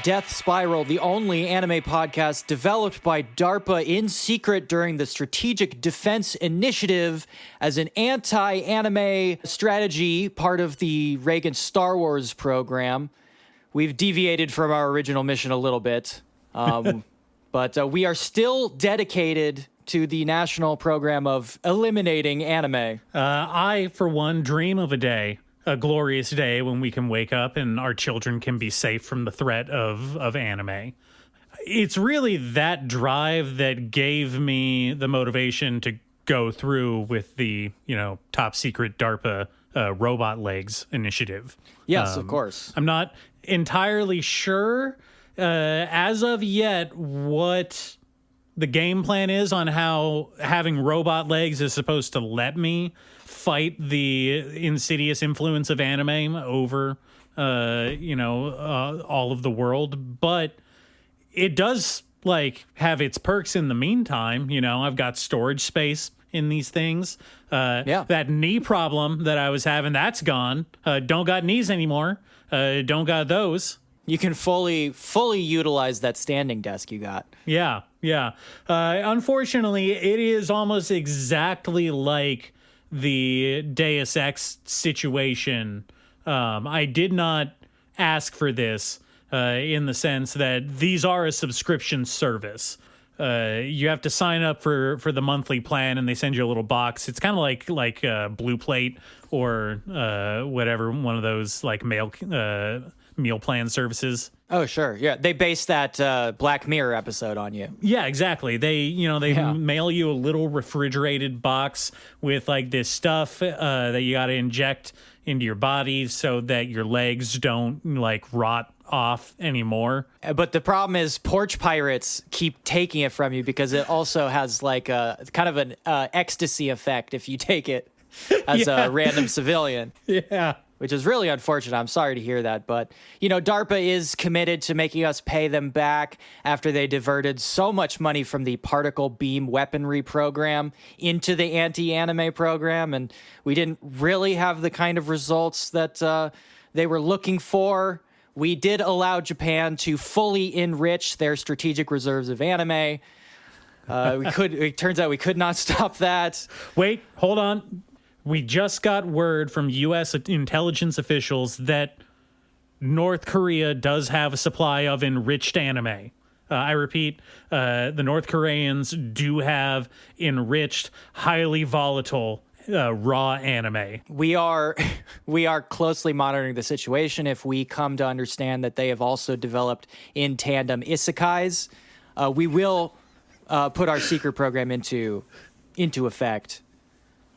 Death Spiral, the only anime podcast developed by DARPA in secret during the Strategic Defense Initiative as an anti-anime strategy, part of the Reagan Star Wars program. We've deviated from our original mission a little bit, but we are still dedicated to the national program of eliminating anime. I, for one, dream of a glorious day when we can wake up and our children can be safe from the threat of anime. It's really that drive that gave me the motivation to go through with the, top secret DARPA robot legs initiative. Yes, of course. I'm not entirely sure as of yet what the game plan is on how having robot legs is supposed to let me fight the insidious influence of anime over, all of the world. But it does, have its perks in the meantime. I've got storage space in these things. That knee problem that I was having, that's gone. Don't got knees anymore. Don't got those. You can fully utilize that standing desk you got. Yeah. Unfortunately, it is almost exactly like the Deus Ex situation. I did not ask for this in the sense that these are a subscription service. You have to sign up for the monthly plan, and they send you a little box. It's kind of like Blue Plate or whatever, one of those meal plan services. Oh, sure. Yeah, they based that Black Mirror episode on you. Yeah, exactly. They mail you a little refrigerated box with this stuff that you got to inject into your body so that your legs don't rot off anymore. But the problem is porch pirates keep taking it from you because it also has a kind of an ecstasy effect if you take it as a random civilian. Yeah. Which is really unfortunate. I'm sorry to hear that. But, DARPA is committed to making us pay them back after they diverted so much money from the particle beam weaponry program into the anti-anime program. And we didn't really have the kind of results that they were looking for. We did allow Japan to fully enrich their strategic reserves of anime. It turns out we could not stop that. Wait, hold on. We just got word from U.S. intelligence officials that North Korea does have a supply of enriched anime. I repeat, the North Koreans do have enriched, highly volatile raw anime. We are closely monitoring the situation. If we come to understand that they have also developed in tandem isekais, we will put our secret program into effect.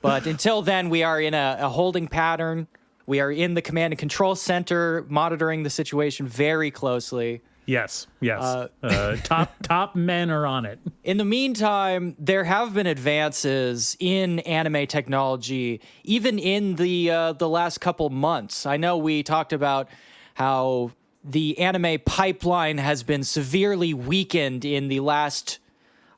But until then, we are in a holding pattern. We are in the command and control center, monitoring the situation very closely. Yes. Top men are on it. In the meantime, there have been advances in anime technology, even in the last couple months. I know we talked about how the anime pipeline has been severely weakened in the last,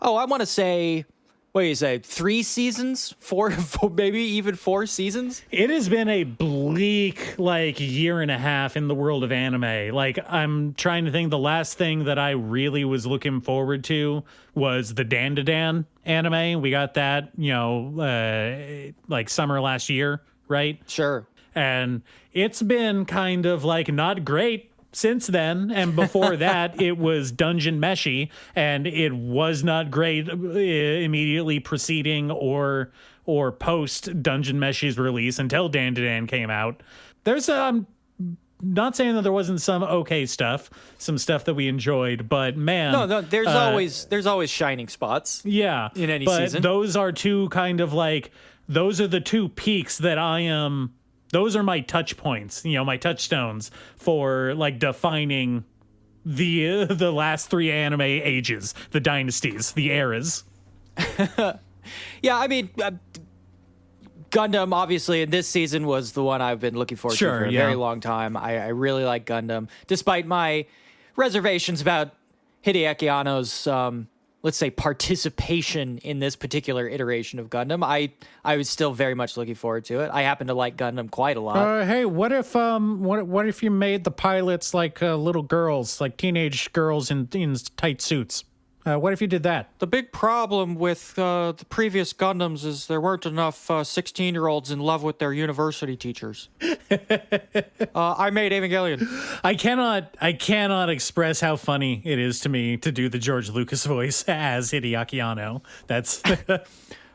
I want to say, what do you say, 3 seasons? 4, maybe even 4 seasons? It has been a bleak, year and a half in the world of anime. I'm trying to think, the last thing that I really was looking forward to was the Dan anime. We got that, summer last year, right? Sure. And it's been kind of, not great since then, and before that, it was Dungeon Meshi, and it was not great immediately preceding or post Dungeon Meshi's release until Dan came out. There's not saying that there wasn't some okay stuff, some stuff that we enjoyed, but man, no, there's always shining spots. Yeah, in any but season. Those are two kind of those are the two peaks that I am. Those are my touch points, my touchstones for defining the last 3 anime ages, the dynasties, the eras. Yeah, I mean, Gundam, obviously, in this season was the one I've been looking forward to for a very long time. I really like Gundam, despite my reservations about Hideaki Anno's let's say, participation in this particular iteration of Gundam, I was still very much looking forward to it. I happen to like Gundam quite a lot. Hey, what if you made the pilots like little girls, like teenage girls in tight suits? What if you did that? The big problem with the previous Gundams is there weren't enough 16-year-olds in love with their university teachers. I made Evangelion. I cannot express how funny it is to me to do the George Lucas voice as Hideaki Anno. That's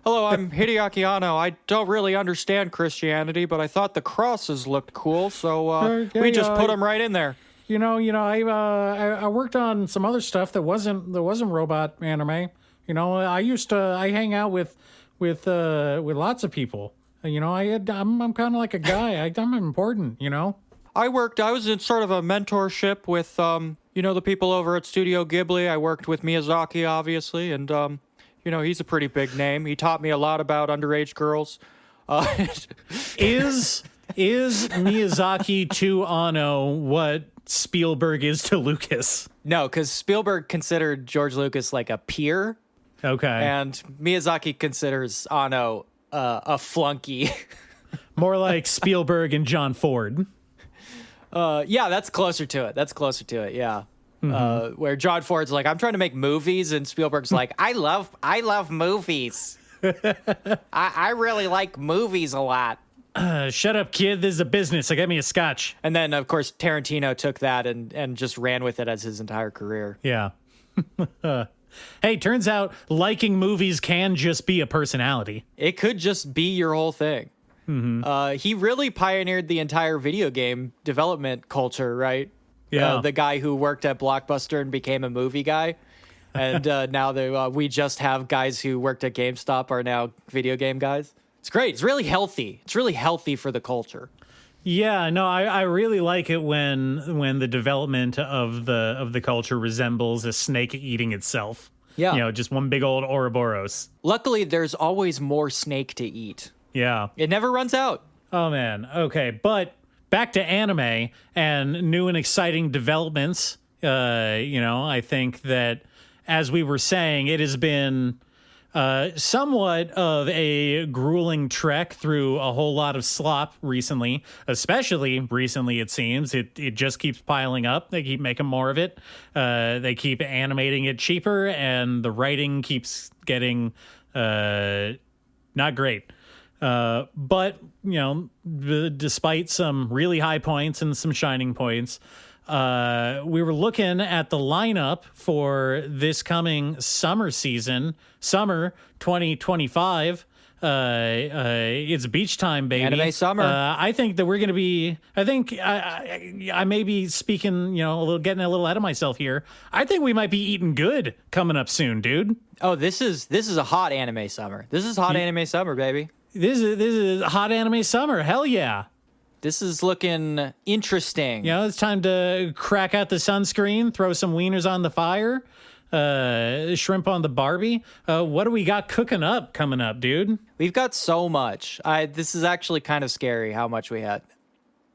Hello, I'm Hideaki Anno. I don't really understand Christianity, but I thought the crosses looked cool, so we just put them right in there. I worked on some other stuff that wasn't robot anime. I hang out with lots of people. I'm kind of like a guy. I'm important. I was in sort of a mentorship with the people over at Studio Ghibli. I worked with Miyazaki, obviously, and he's a pretty big name. He taught me a lot about underage girls. Is Miyazaki to Anno what Spielberg is to Lucas? No, because Spielberg considered George Lucas like a peer. Okay. And Miyazaki considers Anno a flunky. More like Spielberg and John Ford. Yeah, that's closer to it. Yeah. Mm-hmm. Where John Ford's like, I'm trying to make movies, and Spielberg's like, I love movies. I really like movies a lot. Shut up, kid. This is a business. So get me a scotch. And then, of course, Tarantino took that and just ran with it as his entire career. Yeah. Hey, turns out liking movies can just be a personality. It could just be your whole thing. Mm-hmm. He really pioneered the entire video game development culture, right? Yeah. The guy who worked at Blockbuster and became a movie guy. And now we just have guys who worked at GameStop are now video game guys. It's great. It's really healthy. It's really healthy for the culture. Yeah, no, I really like it when the development of the culture resembles a snake eating itself. Yeah. Just one big old Ouroboros. Luckily, there's always more snake to eat. Yeah. It never runs out. Oh, man. Okay, but back to anime and new and exciting developments. I think that, as we were saying, it has been somewhat of a grueling trek through a whole lot of slop recently, especially recently, it seems. It just keeps piling up. They keep making more of it. They keep animating it cheaper, and the writing keeps getting not great. But, despite some really high points and some shining points, we were looking at the lineup for this coming summer season, summer 2025. It's beach time, baby. Anime summer. I think that we're going to be, I may be speaking, getting a little ahead of myself here. I think we might be eating good coming up soon, dude. Oh, this is a hot anime summer. This is hot anime summer, baby. This is hot anime summer. Hell yeah. This is looking interesting. It's time to crack out the sunscreen, throw some wieners on the fire, shrimp on the Barbie. What do we got cooking up coming up, dude? We've got so much. This is actually kind of scary how much we had.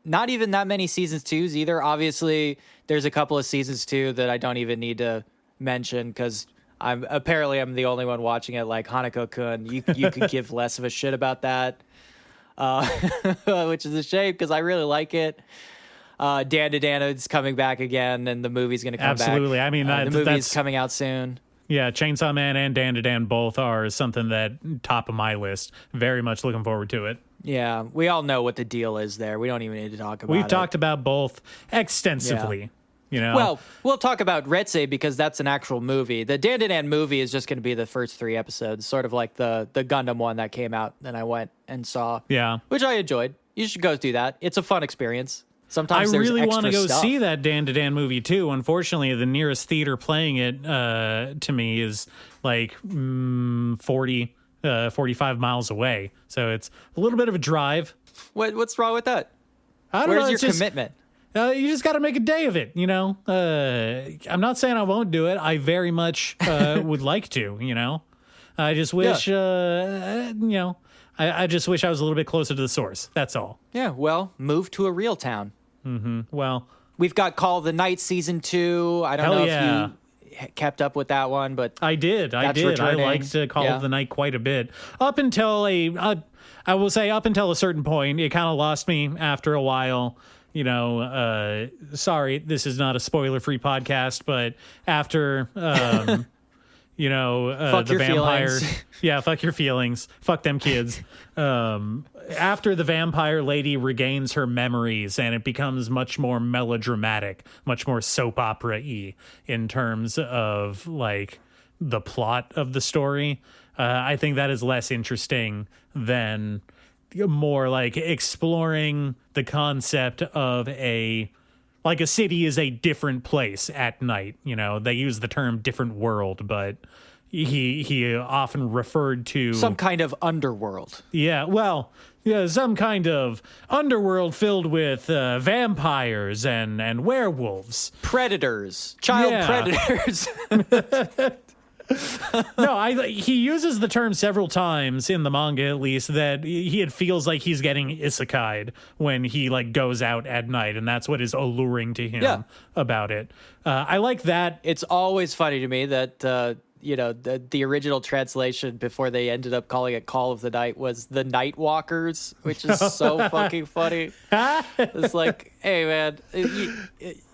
Not even that many seasons 2s either. Obviously, there's a couple of seasons 2 that I don't even need to mention because I'm the only one watching it. Like Hanako-kun, you could give less of a shit about that. Which is a shame because I really like it. Dan to Dan is coming back again, and the movie's going to come back. Absolutely. I mean, the movie's coming out soon. Yeah, Chainsaw Man and Dan to Dan both are something that top of my list. Very much looking forward to it. Yeah, we all know what the deal is there. We don't even need to talk about it. We've talked about both extensively. Yeah. Well, we'll talk about Retsei because that's an actual movie. The Dan to Dan movie is just going to be the first 3 episodes, sort of like the Gundam one that came out and I went and saw. Yeah. Which I enjoyed. You should go do that. It's a fun experience. Sometimes I there's really want to go stuff. see that Dan to Dan movie too. Unfortunately, the nearest theater playing it to me is like 45 miles away. So it's a little bit of a drive. What's wrong with that? I don't know. Where's your commitment? You just got to make a day of it, I'm not saying I won't do it. I very much would like to, I just wish, I just wish I was a little bit closer to the source. That's all. Yeah, well, move to a real town. Mm-hmm. Well, we've got Call of the Night Season 2. I don't know kept up with that one, but I did. I returning. liked Call of the Night quite a bit. Up until I will say up until a certain point, it kind of lost me after a while. You know, sorry, this is not a spoiler-free podcast, but after, you know, fuck the your vampire, feelings. yeah, fuck your feelings, fuck them kids. After the vampire lady regains her memories and it becomes much more melodramatic, much more soap opera-y in terms of like the plot of the story. I think that is less interesting than more like exploring the concept of a city is a different place at night. You know, they use the term different world, but he often referred to some kind of underworld. Yeah, well, yeah, some kind of underworld filled with vampires and werewolves. Predators. Child predators. No, he uses the term several times in the manga, at least, that it feels like he's getting isekai'd when he like goes out at night, and that's what is alluring to him about it. I like that. It's always funny to me that you know, the original translation before they ended up calling it Call of the Night was the Night Walkers, which is so fucking funny. It's like, hey man,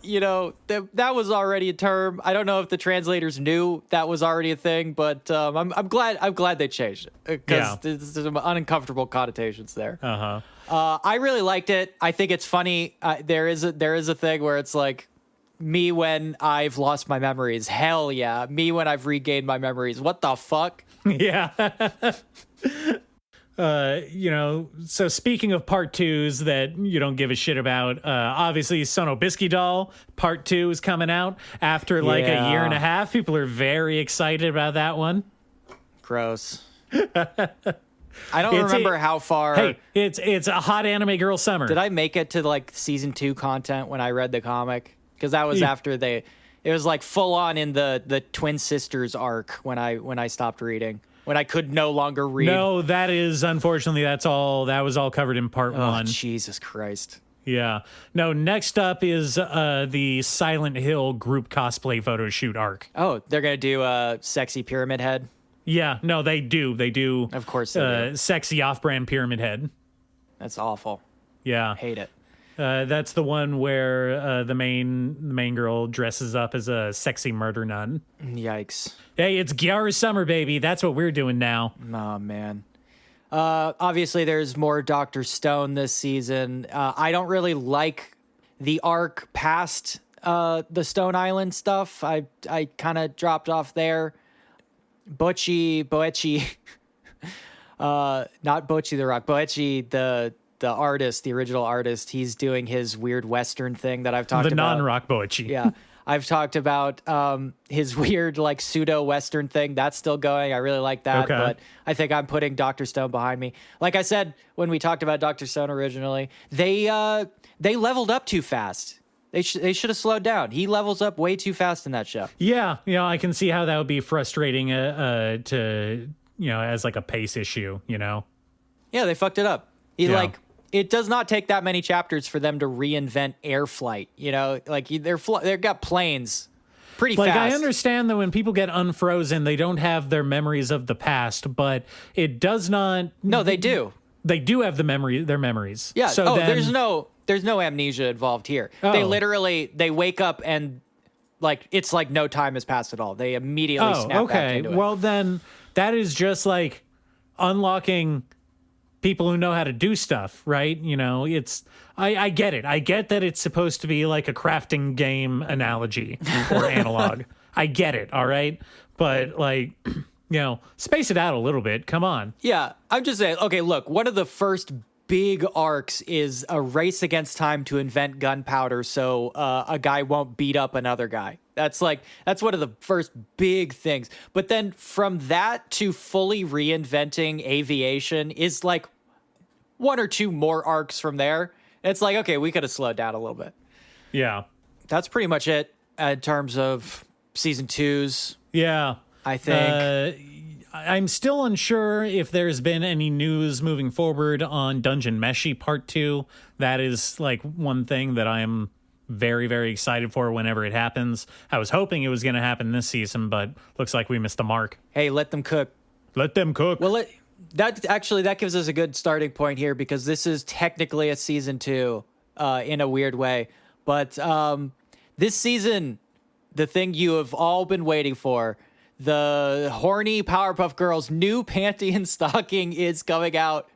you know, that was already a term. I don't know if the translators knew that was already a thing, but I'm glad they changed it because there's some uncomfortable connotations there. I really liked it. I think it's funny. There is a thing where it's like, me when I've lost my memories. Hell yeah. Me when I've regained my memories. What the fuck? Yeah. You know, so speaking of part twos that you don't give a shit about, obviously Sonobisky Doll part 2 is coming out after like a year and a half. People are very excited about that one. Gross. I don't remember how far. Hey, it's a hot anime girl summer. Did I make it to like season 2 content when I read the comic? Because that was after it was like full on in the twin sisters arc when I stopped reading, when I could no longer read. No, that is unfortunately that was all covered in part 1. Jesus Christ. Yeah. No, next up is the Silent Hill group cosplay photo shoot arc. Oh, they're gonna do a sexy Pyramid Head. Yeah, no, they do. They do. Of course they do. Sexy off-brand Pyramid Head. That's awful. Yeah. Hate it. That's the one where the main girl dresses up as a sexy murder nun. Yikes. Hey, it's Gyara Summer, baby. That's what we're doing now. Oh, man. Obviously, there's more Dr. Stone this season. I don't really like the arc past the Stone Island stuff. I kind of dropped off there. Boichi, not Boichi the Rock, Boichi the artist, the original artist, he's doing his weird Western thing that I've talked about. The non-rock Boichi. Yeah. I've talked about his weird, like, pseudo-Western thing. That's still going. I really like that. Okay. But I think I'm putting Dr. Stone behind me. Like I said, when we talked about Dr. Stone originally, they leveled up too fast. They should have slowed down. He levels up way too fast in that show. Yeah. You know, I can see how that would be frustrating to, you know, as like a pace issue, you know? Yeah, they fucked it up. It does not take that many chapters for them to reinvent air flight. You know, like they've got planes pretty fast. Like, I understand that when people get unfrozen, they don't have their memories of the past, but it does not. No, they do. They do have their memories. Yeah. So there's no amnesia involved here. Oh. They wake up and like it's like no time has passed at all. They immediately snap back into it. Well, then that is just like unlocking people who know how to do stuff, right? You know, I get it. I get that it's supposed to be like a crafting game analogy or analog. I get it, all right? But like, you know, space it out a little bit. Come on. Yeah, I'm just saying, okay, look, one of the first big arcs is a race against time to invent gunpowder so a guy won't beat up another guy. That's one of the first big things. But then from that to fully reinventing aviation is like one or two more arcs from there. It's like, okay, we could have slowed down a little bit. Yeah. That's pretty much it in terms of season 2's. Yeah. I think. I'm still unsure if there's been any news moving forward on Dungeon Meshi Part 2. That is like one thing that I'm Very, very excited for whenever it happens. I was hoping it was going to happen this season, but looks like we missed the mark. Hey, let them cook. Let them cook. Well, that gives us a good starting point here because this is technically a season 2 in a weird way. But this season, the thing you have all been waiting for, the horny Powerpuff Girls new panty and stocking is coming out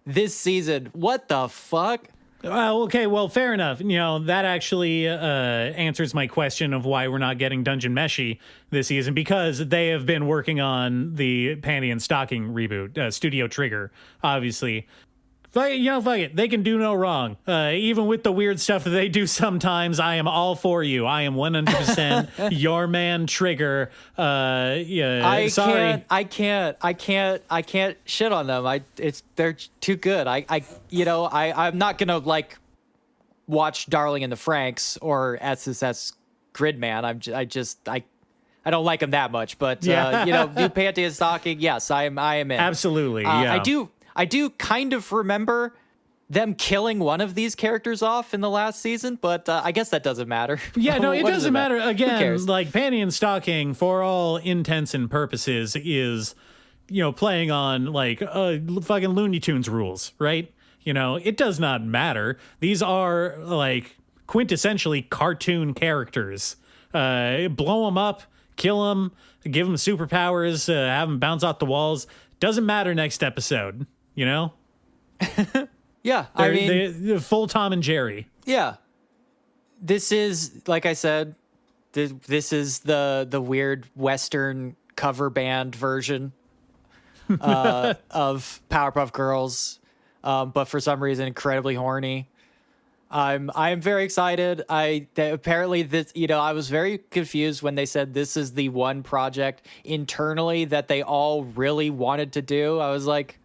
this season. What the fuck? Okay, well, fair enough. That actually answers my question of why we're not getting Dungeon Meshi this season, because they have been working on the Panty and Stocking reboot, Studio Trigger, obviously. Fuck it. They can do no wrong. Even with the weird stuff that they do sometimes, I am all for you. I am 100% your man, Trigger. Sorry. I can't shit on them. They're too good. I'm not gonna watch Darling in the Franxx or SSS Gridman. I don't like them that much. But new Panty and Stocking, yes, I am in. Absolutely. Yeah. I do kind of remember them killing one of these characters off in the last season, but I guess that doesn't matter. Yeah, no, it doesn't matter. Again, Panty and Stocking, for all intents and purposes, is, playing on fucking Looney Tunes rules, right? It does not matter. These are quintessentially cartoon characters. Blow them up, kill them, give them superpowers, have them bounce off the walls. Doesn't matter next episode. Yeah, they're full Tom and Jerry. Yeah, this is, like I said, this is the weird Western cover band version of Powerpuff Girls, but for some reason incredibly horny. I'm very excited. Apparently this, I was very confused when they said this is the one project internally that they all really wanted to do. I was like,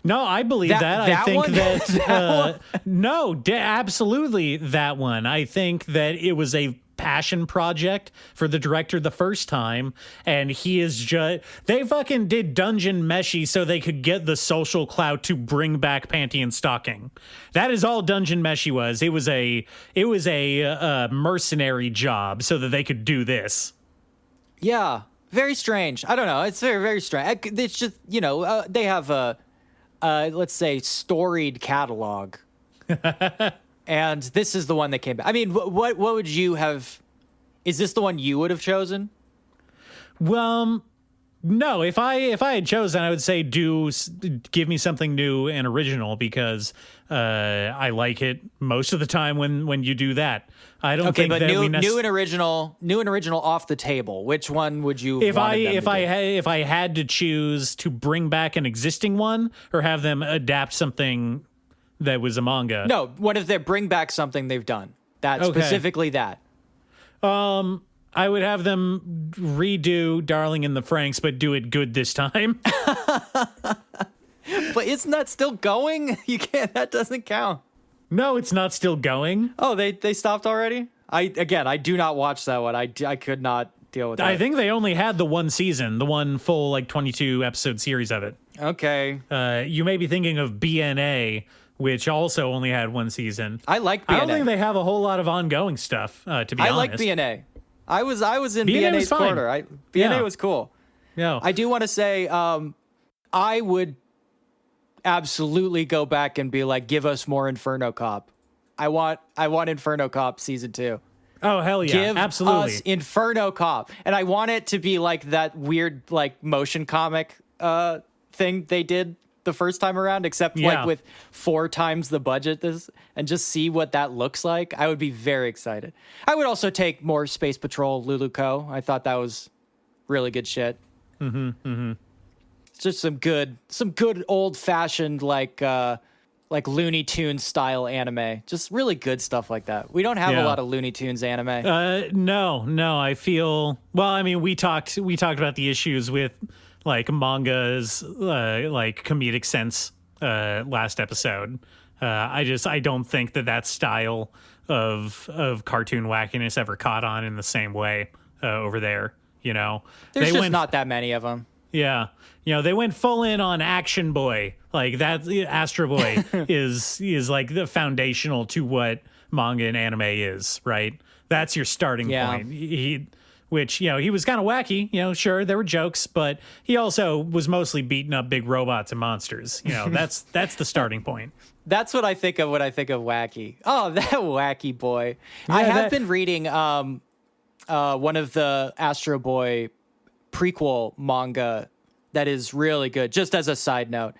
no, I believe that. I think one? that absolutely that one. I think that it was a passion project for the director the first time, and he is just, they fucking did Dungeon Meshi so they could get the social clout to bring back Panty and Stocking. That is all Dungeon Meshi was. It was a mercenary job so that they could do this. Yeah, very strange. I don't know. It's very, very strange. It's just, they have a let's say storied catalog. And this is the one that came back. I mean, what would you have? Is this the one you would have chosen? Well, no. If I had chosen, I would say give me something new and original, because I like it most of the time when you do that. I don't think but that new and original off the table. Which one would you? If I had to choose to bring back an existing one or have them adapt something that was a manga. No, what if they bring back something they've done? Specifically that. I would have them redo Darling in the Franxx, but do it good this time. But isn't that still going? You can't. That doesn't count. No, it's not still going. Oh, they stopped already? I do not watch that one. I could not deal with that. I think they only had the one season, the one full 22 episode series of it. Okay. You may be thinking of BNA, which also only had one season. I like BNA. I don't think they have a whole lot of ongoing stuff, to be honest. I like BNA. I was in BNA's corner. BNA was cool. No. I do want to say I would absolutely go back and be like, give us more Inferno Cop. I want Inferno Cop season 2. Oh, hell yeah. Give absolutely. us Inferno Cop. And I want it to be like that weird motion comic thing they did the first time around, except with 4 times the budget, and just see what that looks like. I would be very excited. I would also take more Space Patrol Lulu Co. I thought that was really good shit. It's just some good old fashioned like Looney Tunes style anime. Just really good stuff like that. We don't have a lot of Looney Tunes anime. No. I feel, well, I mean, we talked about the issues with manga's comedic sense last episode. I don't think that style of cartoon wackiness ever caught on in the same way over there. There's just not that many of them. Yeah. They went full in on Action Boy. That Astro Boy is the foundational to what manga and anime is, right? That's your starting point. Which, he was kind of wacky, sure, there were jokes, but he also was mostly beating up big robots and monsters. That's the starting point. That's what I think of when I think of wacky. Oh, that wacky boy. I have been reading one of the Astro Boy prequel manga that is really good, just as a side note.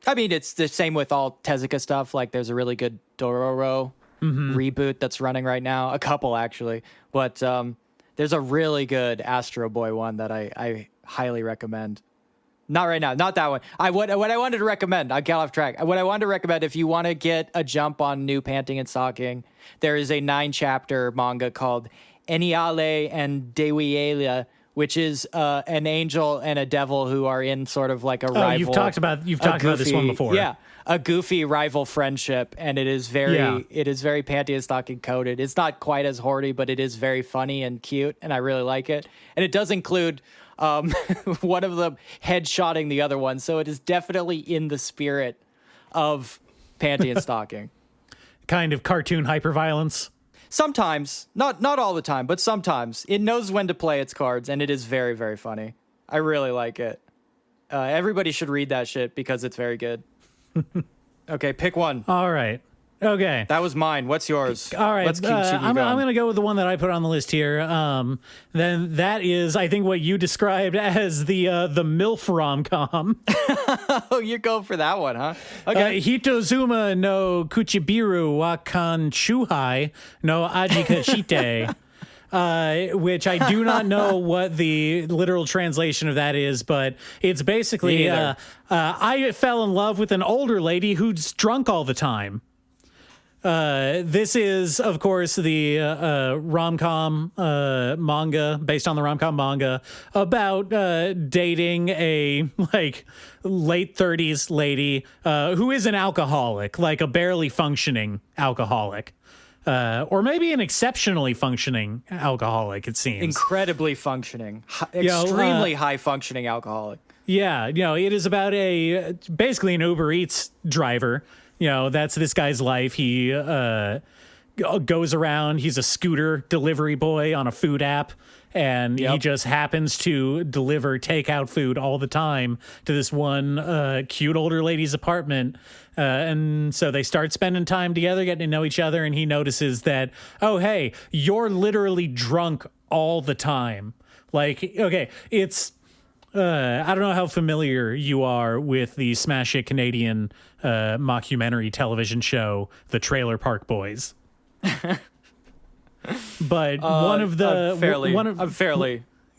I mean, it's the same with all Tezuka stuff. Like, there's a really good Dororo reboot that's running right now. A couple, actually. But there's a really good Astro Boy one that I highly recommend. Not right now. Not that one. What I wanted to recommend, I got off track. What I wanted to recommend, if you want to get a jump on new panting and stocking, there is a 9-chapter manga called Eniale and Dewiela, which is an angel and a devil who are in sort of like a rival. You've talked about this one before. Yeah, a goofy rival friendship, and it is very panty and stocking coded. It's not quite as horny, but it is very funny and cute, and I really like it. And it does include one of them headshotting the other one, so it is definitely in the spirit of panty and stocking. Kind of cartoon hyperviolence. Sometimes, not all the time, but sometimes. It knows when to play its cards, and it is very, very funny. I really like it. Everybody should read that shit because it's very good. Okay, pick one. All right. Okay. That was mine. What's yours? All right. Let's keep I'm going to go with the one that I put on the list here. Then that is, I think, what you described as the MILF rom-com. Oh, you're going for that one, huh? Okay. Hitozuma no Kuchibiru wa kan Chuhai no Ajikashite. Which I do not know what the literal translation of that is, but it's basically I fell in love with an older lady who's drunk all the time. This is, of course, the rom-com manga, based on the rom-com manga, about dating a late 30s lady who is an alcoholic, like a barely functioning alcoholic. Or maybe an exceptionally functioning alcoholic, it seems. Incredibly functioning. Extremely high-functioning alcoholic. Yeah, it is about basically an Uber Eats driver. That's this guy's life. He goes around. He's a scooter delivery boy on a food app, and he just happens to deliver takeout food all the time to this one cute older lady's apartment. And so they start spending time together, getting to know each other, and he notices that, oh, hey, you're literally drunk all the time. Like, okay, it's... I don't know how familiar you are with the smash hit Canadian mockumentary television show, The Trailer Park Boys. But I'm fairly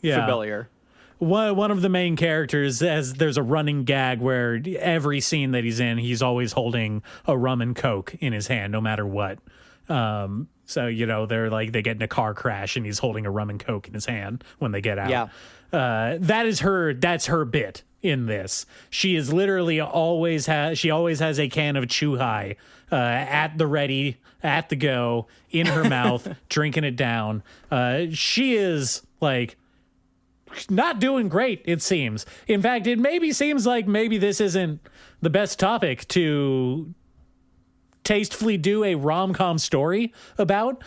familiar. One of the main characters, there's a running gag where every scene that he's in, he's always holding a rum and coke in his hand, no matter what. So, they get in a car crash and he's holding a rum and coke in his hand when they get out. Yeah. That's her bit in this. She is literally always has a can of Chuhai at the ready, at the go, in her mouth, drinking it down. She is not doing great, it seems. In fact, it maybe seems like maybe this isn't the best topic to tastefully do a rom-com story about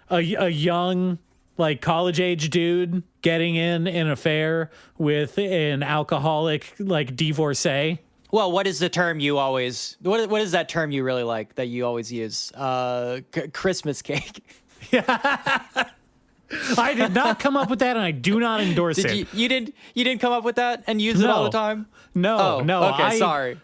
a young college-age dude getting in an affair with an alcoholic divorcee. Well, what is the term you always... What is that term you really like that you always use? Christmas cake. I did not come up with that, and I do not endorse it. You didn't come up with that and use it all the time? No. Okay, sorry.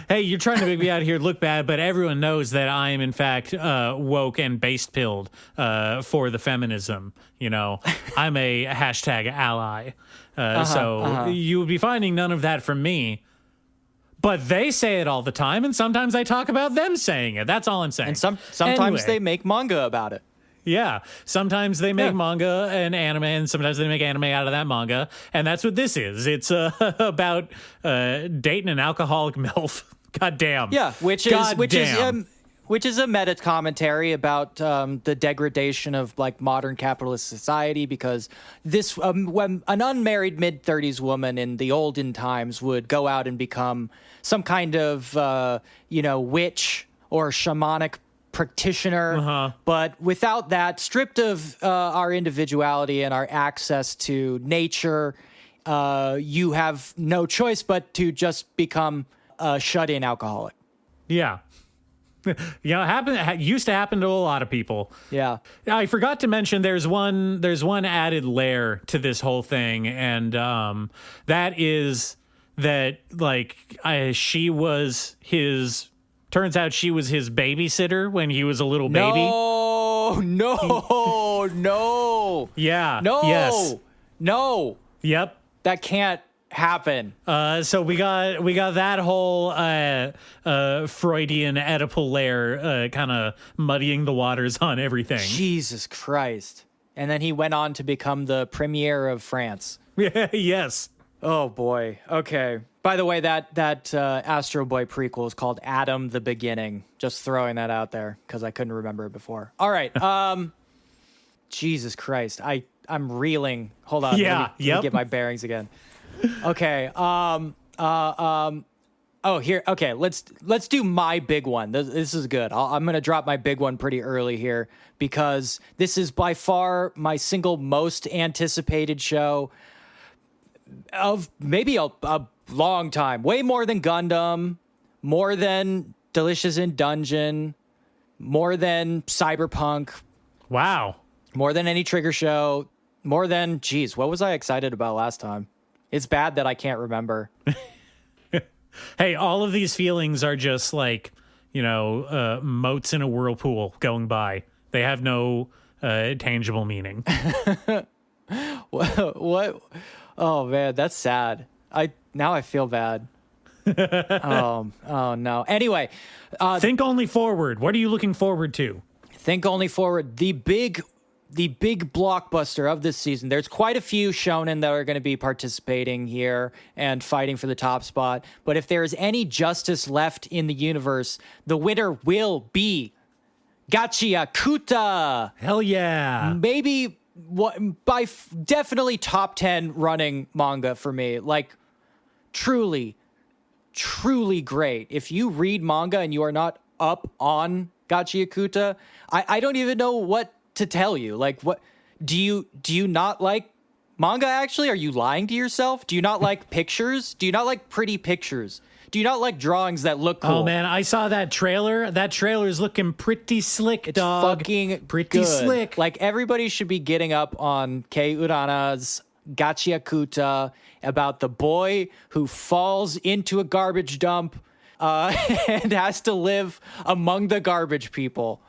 Hey, you're trying to make me out here look bad, but everyone knows that I am in fact woke and based pilled for the feminism. I'm a hashtag ally. You would be finding none of that from me. But they say it all the time, and sometimes I talk about them saying it. That's all I'm saying. And sometimes they make manga about it. Yeah, sometimes they make manga and anime, and sometimes they make anime out of that manga, and that's what this is. It's about dating an alcoholic MILF. God damn. Yeah, which is a meta commentary about the degradation of modern capitalist society, because this when an unmarried mid-30s woman in the olden times would go out and become some kind of witch or shamanic practitioner. But without that, stripped of our individuality and our access to nature, you have no choice but to just become a shut-in alcoholic. Yeah. Used to happen to a lot of people. Yeah. I forgot to mention there's one added layer to this whole thing, and that is that she was his babysitter when he was a little baby. No. Yeah. No. Yes. No. Yep. That can't happen. So we got that whole Freudian Oedipal layer kind of muddying the waters on everything. Jesus Christ. And then he went on to become the premier of France. Yes. Oh boy. Okay. By the way, that Astro Boy prequel is called Adam the Beginning. Just throwing that out there because I couldn't remember it before. All right. Jesus Christ. I'm reeling. Hold on. Let me get my bearings again. Okay. Oh, here. Okay. Let's do my big one. This is good. I'm going to drop my big one pretty early here because this is by far my single most anticipated show of maybe a long time. Way more than Gundam, more than Delicious in Dungeon, more than Cyberpunk. Wow. More than any Trigger show. More than, geez, what was I excited about last time? It's bad that I can't remember. Hey, all of these feelings are just like, motes in a whirlpool going by. They have no tangible meaning. What? Oh man, that's sad. Now I feel bad. Oh no. Anyway, think only forward. What are you looking forward to? Think only forward. The big blockbuster of this season. There's quite a few shonen that are going to be participating here and fighting for the top spot. But if there is any justice left in the universe, the winner will be Gachiakuta. Hell yeah. Maybe definitely top 10 running manga for me. Like truly great. If you read manga and you are not up on Gachiakuta, I don't even know what to tell you. Like, what do you not like manga? Actually, are you lying to yourself? Do you not like pictures? Do you not like pretty pictures? Do you not like drawings that look cool? Oh man, I saw that trailer. That trailer is looking pretty slick, it's dog. Fucking pretty good. Slick. Like everybody should be getting up on Kei Urana's Gachiakuta about the boy who falls into a garbage dump and has to live among the garbage people.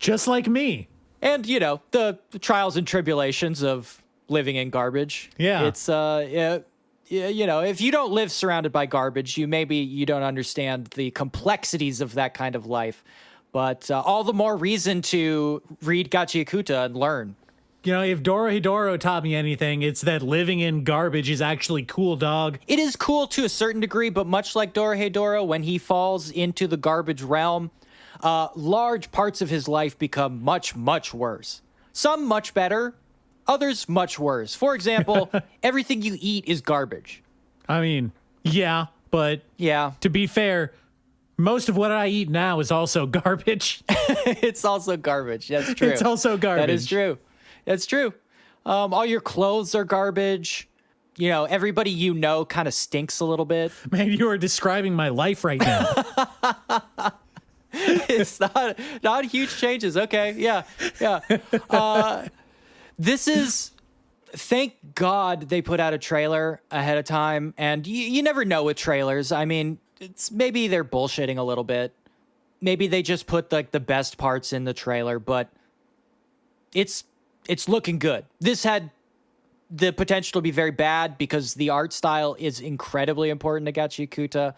Just like me. And, the trials and tribulations of living in garbage. Yeah. It's, if you don't live surrounded by garbage, you don't understand the complexities of that kind of life. But all the more reason to read Gachiakuta and learn. If Dorohedoro taught me anything, it's that living in garbage is actually cool, dog. It is cool to a certain degree, but much like Dorohedoro, when he falls into the garbage realm, large parts of his life become much, much worse. Some much better, others much worse. For example, everything you eat is garbage. I mean, yeah, but to be fair, most of what I eat now is also garbage. It's also garbage. That's true. It's also garbage. That is true. That's true. All your clothes are garbage. Everybody kind of stinks a little bit. Man, you are describing my life right now. It's not huge changes. Okay, yeah. This is, thank God they put out a trailer ahead of time, and you never know with trailers. I mean, it's maybe they're bullshitting a little bit. Maybe they just put the best parts in the trailer, but it's looking good. This had the potential to be very bad because the art style is incredibly important to Gachiakuta.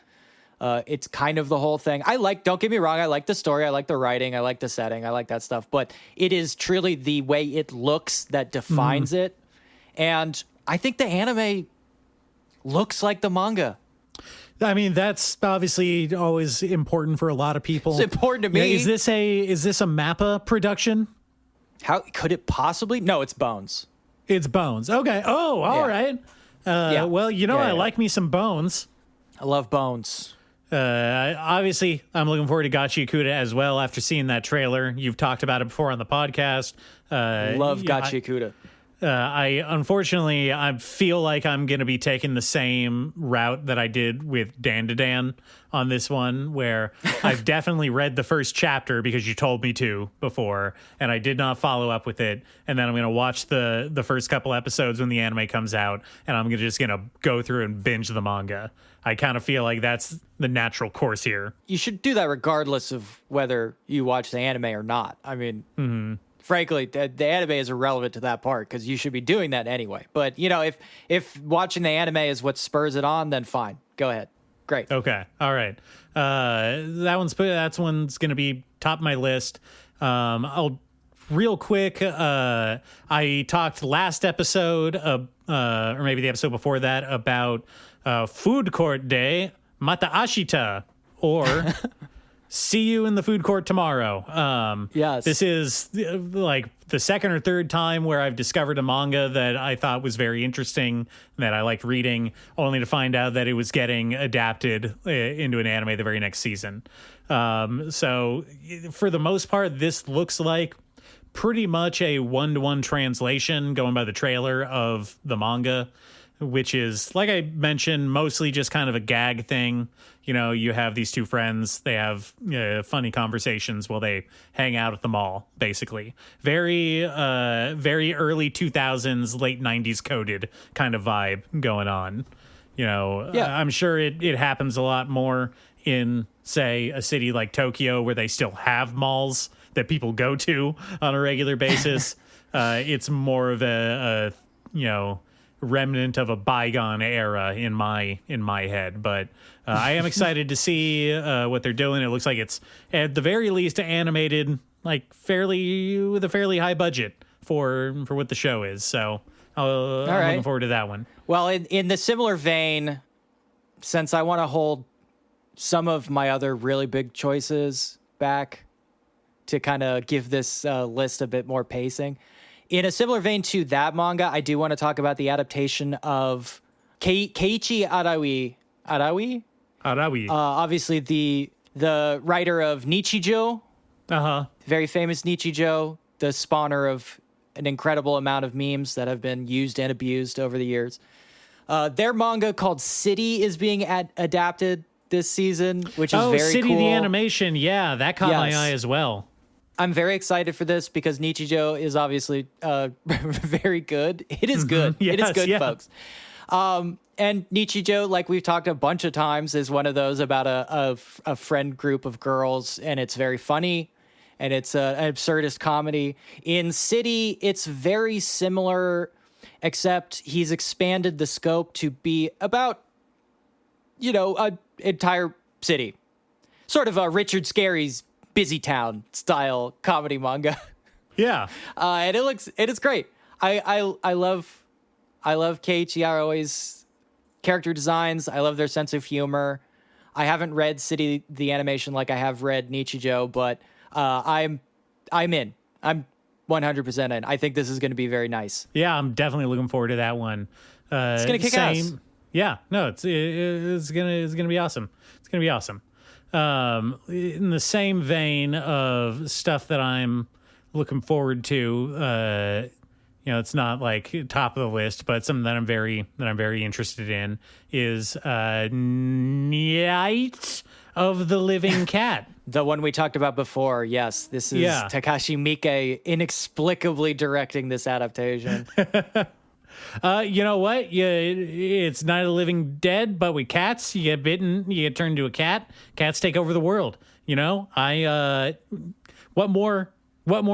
It's kind of the whole thing. Don't get me wrong, I like the story, I like the writing, I like the setting, I like that stuff, but it is truly the way it looks that defines it. And I think the anime looks like the manga. I mean, that's obviously always important for a lot of people. It's important to me. Is this a MAPPA production? How could it possibly? No, it's Bones. It's Bones. Okay. Oh, all right. Well, I like me some Bones. I love Bones. Obviously, I'm looking forward to Gachi Yakuta as well after seeing that trailer. You've talked about it before on the podcast. Love Gachi Yakuta. I feel like I'm going to be taking the same route that I did with Dan to Dan on this one, where I've definitely read the first chapter because you told me to before, and I did not follow up with it. And then I'm going to watch the first couple episodes when the anime comes out, and I'm just going to go through and binge the manga. I kind of feel like that's the natural course here. You should do that regardless of whether you watch the anime or not. I mean, frankly, the anime is irrelevant to that part because you should be doing that anyway. But, you know, if watching the anime is what spurs it on, then fine. Go ahead. Great. Okay. All right. That one's going to be top of my list. I'll real quick. I talked last episode, or maybe the episode before that, about Food Court Day, Mata Ashita, or see you in the food court tomorrow. Yes. This is like the second or third time where I've discovered a manga that I thought was very interesting, that I liked reading, only to find out that it was getting adapted into an anime the very next season. So for the most part, this looks like pretty much a one-to-one translation going by the trailer of the manga, which is, like I mentioned, mostly just kind of a gag thing. You know, you have these two friends, they have funny conversations while they hang out at the mall, basically. Very early 2000s, late 90s coded kind of vibe going on. You know, yeah. I'm sure it happens a lot more in, say, a city like Tokyo where they still have malls that people go to on a regular basis. It's more of a remnant of a bygone era in my head, but I am excited to see what they're doing. It looks like it's at the very least animated, like with a fairly high budget for what the show is. So I'm looking forward to that one. Well, in the similar vein, since I want to hold some of my other really big choices back to kind of give this list a bit more pacing. In a similar vein to that manga, I do want to talk about the adaptation of Keiichi Arawi. Arawi? Obviously, the writer of Nichijou. Very famous Nichijou, the spawner of an incredible amount of memes that have been used and abused over the years. Their manga called City is being adapted this season, which is very City, cool. the animation. Yeah, that caught my eye as well. I'm very excited for this because Nichijou is obviously very good. It is good. Yes, it is good, yeah. folks. And Nichijou, like we've talked a bunch of times, is one of those about a friend group of girls, and it's very funny, and it's an absurdist comedy. In City, it's very similar, except he's expanded the scope to be about, an entire city. Sort of a Richard Scarry's Busy Town style comedy manga. Yeah. And it is great. I love Keiichi Arawi's character designs. I love their sense of humor. I haven't read City the animation like I have read Nichijou, but I'm in. I'm 100% in. I think this is going to be very nice. Yeah, I'm definitely looking forward to that one. It's going to kick ass. Yeah, no, it's gonna be awesome. It's gonna be awesome. In the same vein of stuff that I'm looking forward to, it's not like top of the list, but something that I'm very interested in is Night of the Living Cat. The one we talked about before. Yes, this is Takashi Miike inexplicably directing this adaptation. You know what? It's Night of the Living Dead, but with cats. You get bitten, you get turned into a cat. Cats take over the world. You know, what more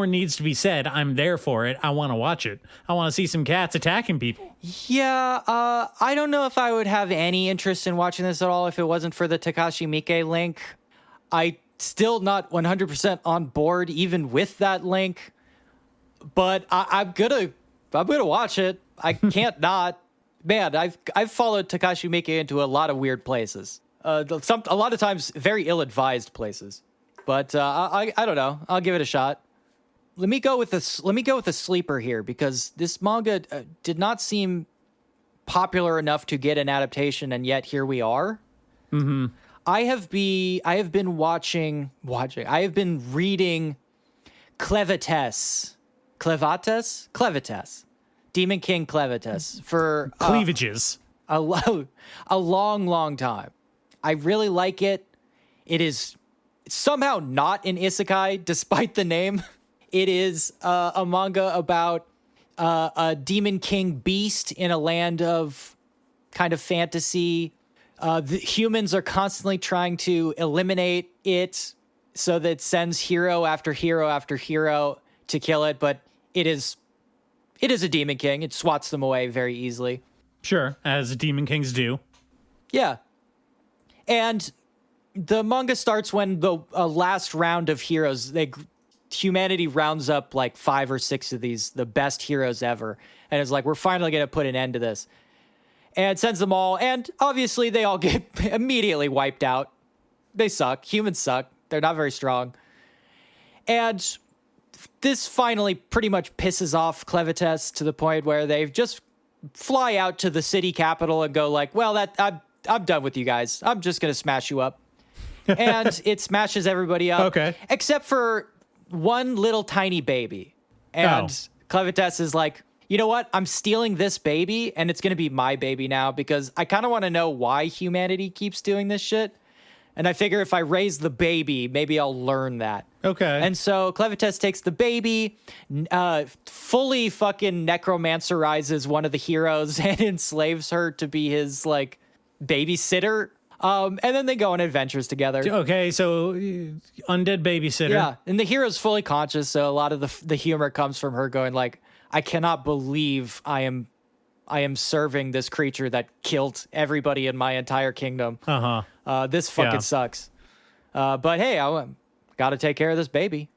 needs to be said? I'm there for it. I want to watch it. I want to see some cats attacking people. Yeah, I don't know if I would have any interest in watching this at all if it wasn't for the Takashi Miike link. I still not 100% on board even with that link, but I'm gonna watch it. I can't not. Man, I've followed Takashi Miike into a lot of weird places. A lot of times very ill-advised places. But I don't know. I'll give it a shot. Let me go with a sleeper here because this manga did not seem popular enough to get an adaptation, and yet here we are. I have been reading Clevites, Demon King Clevites for Cleavages. a long time. I really like it. It is somehow not an isekai, despite the name. It is a manga about a demon king beast in a land of kind of fantasy. The humans are constantly trying to eliminate it so that it sends hero after hero after hero to kill it, but it is a demon king. It swats them away very easily. Sure, as demon kings do. Yeah. And the manga starts when the last round of heroes, humanity rounds up like 5 or 6 of the best heroes ever. And it's like, we're finally going to put an end to this. And sends them all. And obviously they all get immediately wiped out. They suck. Humans suck. They're not very strong. And this finally pretty much pisses off Clevites to the point where they just fly out to the city capital and go like, well, I'm done with you guys. I'm just going to smash you up. And it smashes everybody up. Okay. Except for one little tiny baby. And Clevites is like, you know what? I'm stealing this baby, and it's going to be my baby now because I kind of want to know why humanity keeps doing this shit. And I figure if I raise the baby, maybe I'll learn that. Okay. And so Clevites takes the baby, fully fucking necromancerizes one of the heroes and enslaves her to be his, like, babysitter. And then they go on adventures together. Okay, so undead babysitter. Yeah, and the hero's fully conscious, so a lot of the humor comes from her going like, I cannot believe I am serving this creature that killed everybody in my entire kingdom. This fucking sucks. But hey, I got to take care of this baby.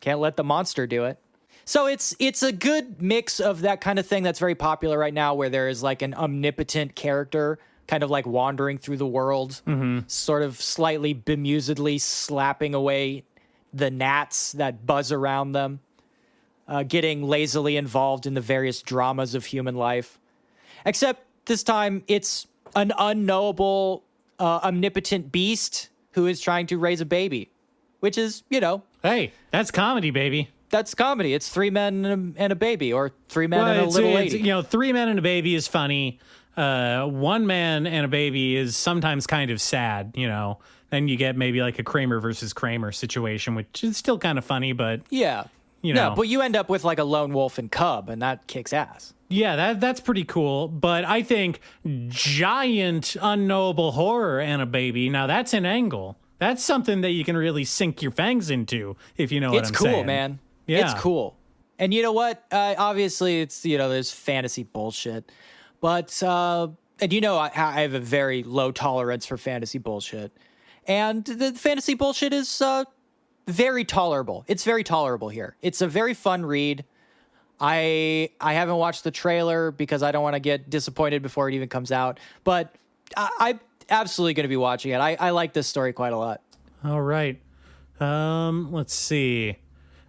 Can't let the monster do it. So it's a good mix of that kind of thing that's very popular right now, where there is like an omnipotent character kind of like wandering through the world, sort of slightly bemusedly slapping away the gnats that buzz around them. Getting lazily involved in the various dramas of human life. Except this time, it's an unknowable, omnipotent beast who is trying to raise a baby. Which is, Hey, that's comedy, baby. That's comedy. It's 3 men and a baby, or 3 men and a little lady. 3 men and a baby is funny. 1 man and a baby is sometimes kind of sad, Then you get maybe like a Kramer versus Kramer situation, which is still kind of funny, but... Yeah. No, but you end up with like a lone wolf and cub, and that kicks ass. Yeah, that's pretty cool. But I think giant unknowable horror and a baby, now that's an angle. That's something that you can really sink your fangs into, if you know what I'm saying. It's cool, man. Yeah. It's cool. And you know what? Obviously, it's, there's fantasy bullshit. But, and I have a very low tolerance for fantasy bullshit. And the fantasy bullshit is... very tolerable. It's very tolerable here. It's a very fun read. I haven't watched the trailer because I don't want to get disappointed before it even comes out, but I'm absolutely going to be watching it. I like this story quite a lot. All right. Let's see.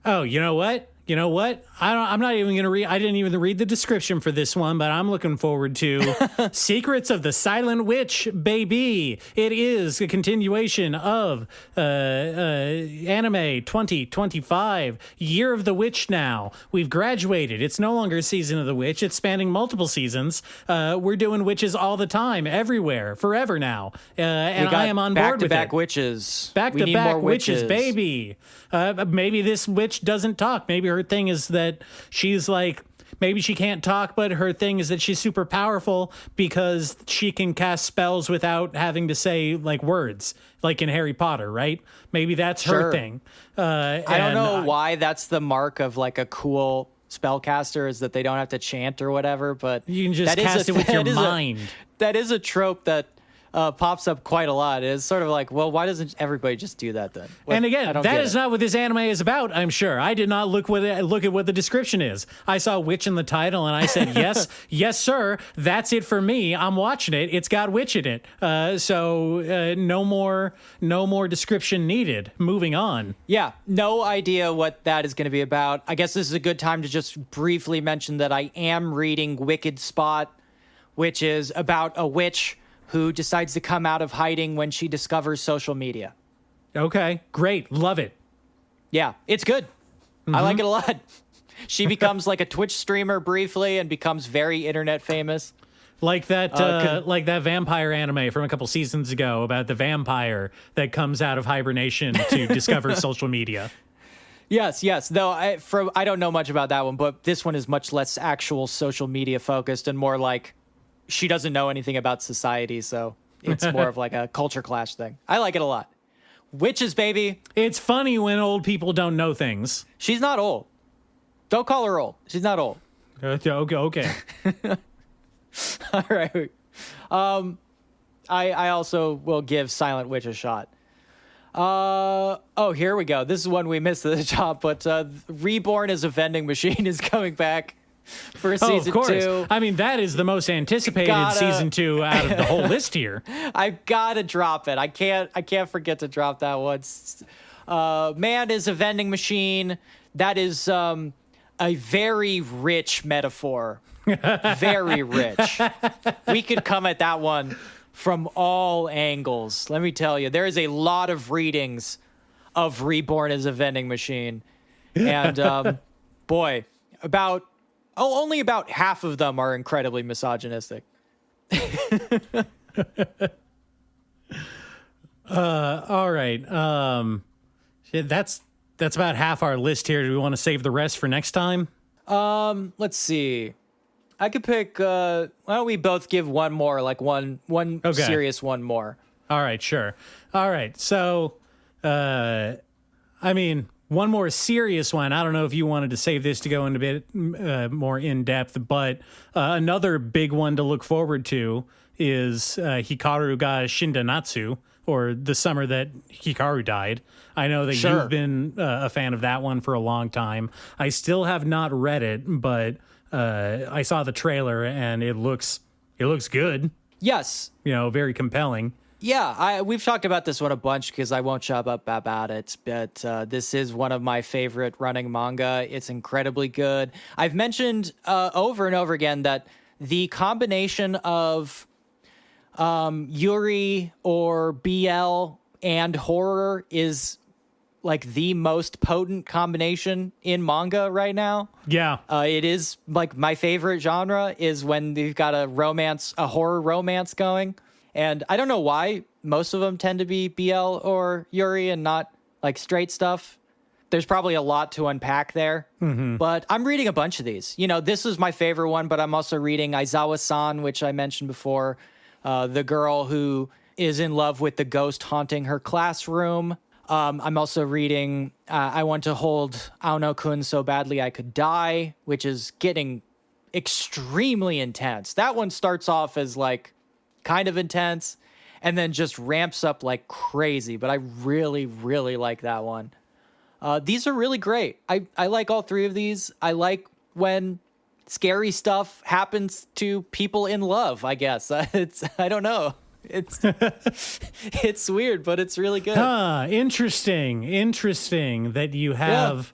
Oh, you know what? I'm not even going to read. I didn't even read the description for this one, but I'm looking forward to Secrets of the Silent Witch, baby. It is a continuation of anime 2025, Year of the Witch now. We've graduated. It's no longer Season of the Witch. It's spanning multiple seasons. We're doing witches all the time, everywhere, forever now. And I am on board with it. Back-to-back witches. Back-to-back witches, baby. Maybe this witch doesn't talk. Maybe her thing is that she's like, maybe she can't talk, but her thing is that she's super powerful because she can cast spells without having to say like words, like in Harry Potter, right? Maybe that's her thing. I don't know why that's the mark of like a cool spellcaster, is that they don't have to chant or whatever, but you can just cast it with your mind. That is a trope that pops up quite a lot. It's sort of like, well, why doesn't everybody just do that then? And again, that is not what this anime is about, I'm sure. I did not look at what the description is. I saw witch in the title and I said, yes, yes, sir. That's it for me. I'm watching it. It's got witch in it. So no more description needed. Moving on. Yeah, no idea what that is going to be about. I guess this is a good time to just briefly mention that I am reading Wicked Spot, which is about a witch who decides to come out of hiding when she discovers social media. Okay, great. Love it. Yeah, it's good. I like it a lot. She becomes like a Twitch streamer briefly and becomes very internet famous. Like that vampire anime from a couple seasons ago about the vampire that comes out of hibernation to discover social media. Yes. Though I don't know much about that one, but this one is much less actual social media focused and more like she doesn't know anything about society, so it's more of like a culture clash thing. I like it a lot. Witches, baby. It's funny when old people don't know things. She's not old. Don't call her old. She's not old. Okay. All right. I also will give Silent Witch a shot. Here we go. This is one we missed at the top, but Reborn as a Vending Machine is coming back for season 2. I mean, that is the most anticipated season 2 out of the whole list here. I've got to drop it. I can't forget to drop that one. Man is a vending machine. That is a very rich metaphor. Very rich. We could come at that one from all angles. Let me tell you, there is a lot of readings of Reborn as a Vending Machine. And boy, only about half of them are incredibly misogynistic. All right. That's about half our list here. Do we want to save the rest for next time? Let's see. I could pick why don't we both give one more, like one serious one more. All right, sure. All right. So I mean, one more serious one. I don't know if you wanted to save this to go into a bit more in depth, but another big one to look forward to is Hikaru ga Shindanatsu, or the summer that Hikaru died. I know that you've been a fan of that one for a long time. I still have not read it, but I saw the trailer and it looks good. Yes. Very compelling. Yeah, we've talked about this one a bunch because I won't shut up about it, but this is one of my favorite running manga. It's incredibly good. I've mentioned over and over again that the combination of Yuri or BL and horror is like the most potent combination in manga right now. Yeah. It is like my favorite genre is when you've got a horror romance going. And I don't know why most of them tend to be BL or Yuri and not like straight stuff. There's probably a lot to unpack there, but I'm reading a bunch of these. This is my favorite one, but I'm also reading Aizawa-san, which I mentioned before, the girl who is in love with the ghost haunting her classroom. I'm also reading I Want to Hold Aono-kun So Badly I Could Die, which is getting extremely intense. That one starts off as like kind of intense and then just ramps up like crazy, but I really, really like that one. These are really great. I like all three of these. I like when scary stuff happens to people in love, I guess. I don't know. It's weird, but it's really good. Interesting that you have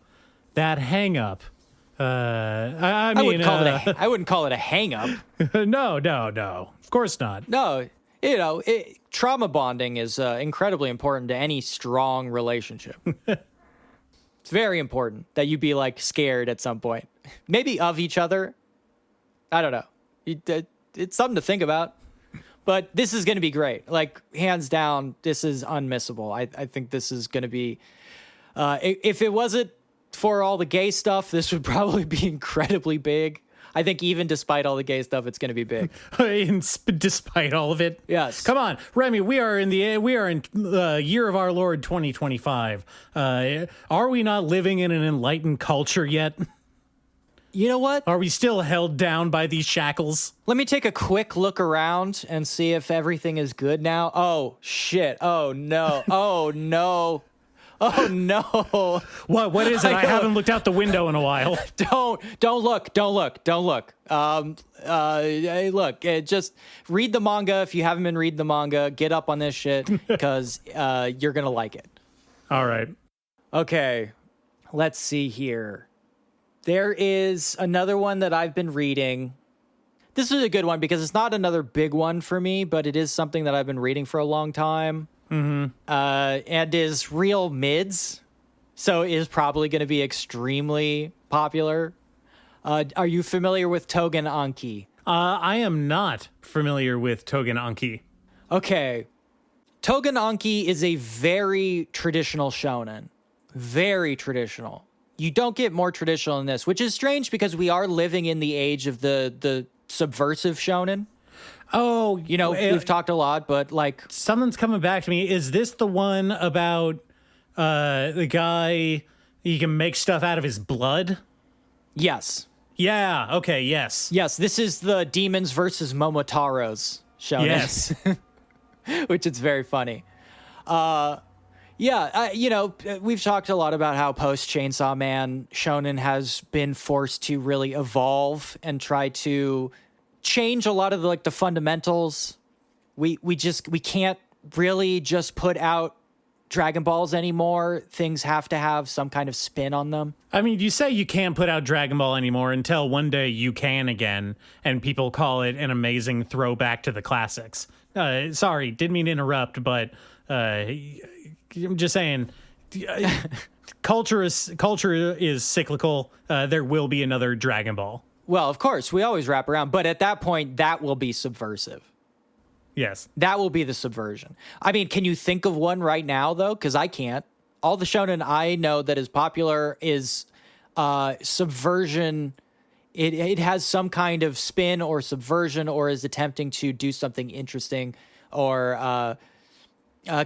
that hang up. I mean, I wouldn't call it a hang up. No. Of course not. No, trauma bonding is incredibly important to any strong relationship. It's very important that you be like scared at some point, maybe of each other. I don't know. It's something to think about. But this is going to be great. Like, hands down, this is unmissable. I think this is going to be... if it wasn't for all the gay stuff, this would probably be incredibly big. I think even despite all the gay stuff, it's going to be big. Despite all of it? Yes. Come on, Remy, we are in the year of our Lord 2025. Are we not living in an enlightened culture yet? You know what? Are we still held down by these shackles? Let me take a quick look around and see if everything is good now. Oh, shit. Oh, no. Oh, no. Oh, no. What is it? I haven't looked out the window in a while. Don't look. Hey, look, just read the manga. If you haven't been reading the manga, get up on this shit because you're going to like it. All right. Okay. Let's see here. There is another one that I've been reading This is a good one because it's not another big one for me, but it is something that I've been reading for a long time. And is real mids, so is probably going to be extremely popular. Are you familiar with Togen Anki? I am not familiar with Togen Anki. Okay. Togen Anki is a very traditional shonen. Very traditional. You don't get more traditional than this, which is strange because we are living in the age of the subversive shonen. Oh, We've talked a lot, but like... Something's coming back to me. Is this the one about the guy, he can make stuff out of his blood? Yes. Yeah, okay, yes. Yes, this is the Demons versus Momotaros shonen. Yes. Which is very funny. We've talked a lot about how post-Chainsaw Man shonen has been forced to really evolve and try to change a lot of the fundamentals. We can't really just put out Dragon Balls anymore. Things have to have some kind of spin on them. I mean, you say you can't put out Dragon Ball anymore until one day you can again, and people call it an amazing throwback to the classics. Sorry, didn't mean to interrupt, but I'm just saying, culture is cyclical. There will be another Dragon Ball. Well, of course, we always wrap around, but at that point, that will be subversive. Yes. That will be the subversion. I mean, can you think of one right now, though? Because I can't. All the shonen I know that is popular is subversion. It has some kind of spin or subversion or is attempting to do something interesting or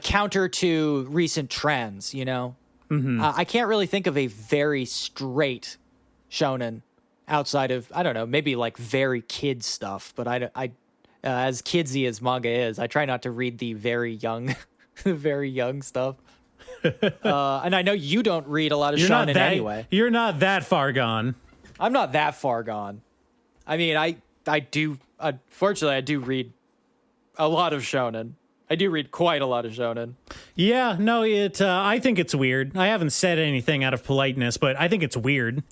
counter to recent trends, I can't really think of a very straight shonen outside of, I don't know, maybe like very kid stuff, but I as kidsy as manga is, I try not to read the very young, very young stuff. And I know you don't read a lot of shonen anyway. You're not that far gone. I'm not that far gone. I mean, I do, unfortunately, I do read a lot of shonen. I do read quite a lot of shonen. Yeah, no, I think it's weird. I haven't said anything out of politeness, but I think it's weird.